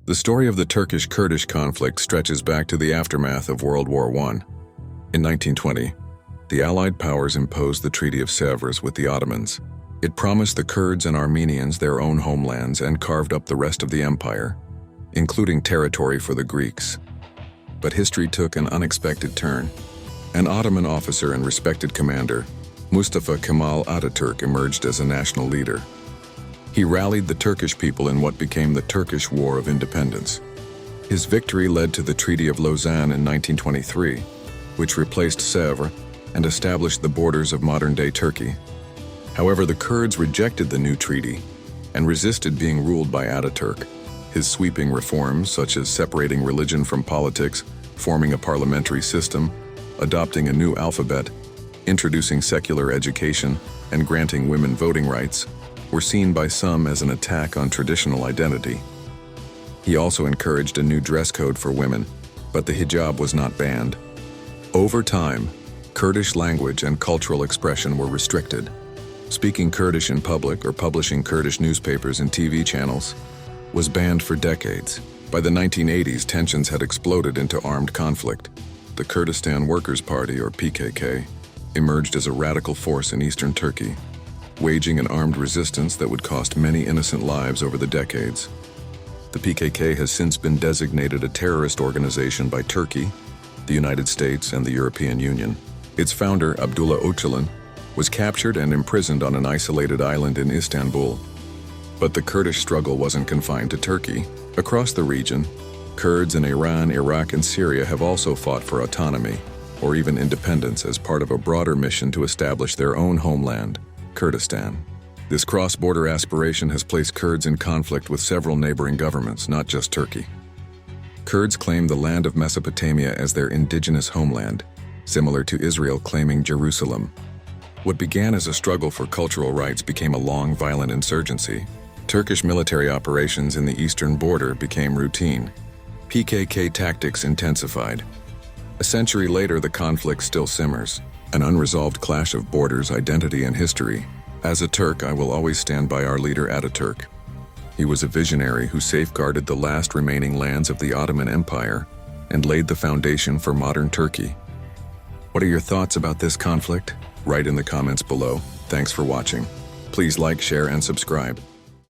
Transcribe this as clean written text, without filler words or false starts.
The story of the Turkish-Kurdish conflict stretches back to the aftermath of World War I. In 1920, the Allied powers imposed the Treaty of Sèvres with the Ottomans. It promised the Kurds and Armenians their own homelands and carved up the rest of the empire, including territory for the Greeks. But history took an unexpected turn. An Ottoman officer and respected commander, Mustafa Kemal Ataturk, emerged as a national leader. He rallied the Turkish people in what became the Turkish War of Independence. His victory led to the Treaty of Lausanne in 1923, which replaced Sèvres and established the borders of modern-day Turkey. However, the Kurds rejected the new treaty and resisted being ruled by Ataturk. His sweeping reforms, such as separating religion from politics, forming a parliamentary system, adopting a new alphabet, introducing secular education, and granting women voting rights, were seen by some as an attack on traditional identity. He also encouraged a new dress code for women, but the hijab was not banned. Over time, Kurdish language and cultural expression were restricted. Speaking Kurdish in public or publishing Kurdish newspapers and TV channels was banned for decades. By the 1980s, tensions had exploded into armed conflict. The Kurdistan Workers' Party, or PKK, emerged as a radical force in eastern Turkey, waging an armed resistance that would cost many innocent lives over the decades. The PKK has since been designated a terrorist organization by Turkey, the United States, and the European Union. Its founder, Abdullah Öcalan, was captured and imprisoned on an isolated island in Istanbul. But the Kurdish struggle wasn't confined to Turkey. Across the region, Kurds in Iran, Iraq, and Syria have also fought for autonomy, or even independence, as part of a broader mission to establish their own homeland, Kurdistan. This cross-border aspiration has placed Kurds in conflict with several neighboring governments, not just Turkey. Kurds claim the land of Mesopotamia as their indigenous homeland, similar to Israel claiming Jerusalem. What began as a struggle for cultural rights became a long, violent insurgency. Turkish military operations in the eastern border became routine. PKK tactics intensified. A century later, the conflict still simmers, an unresolved clash of borders, identity, and history. As a Turk, I will always stand by our leader Ataturk. He was a visionary who safeguarded the last remaining lands of the Ottoman Empire and laid the foundation for modern Turkey. What are your thoughts about this conflict? Write in the comments below. Thanks for watching. Please like, share, and subscribe.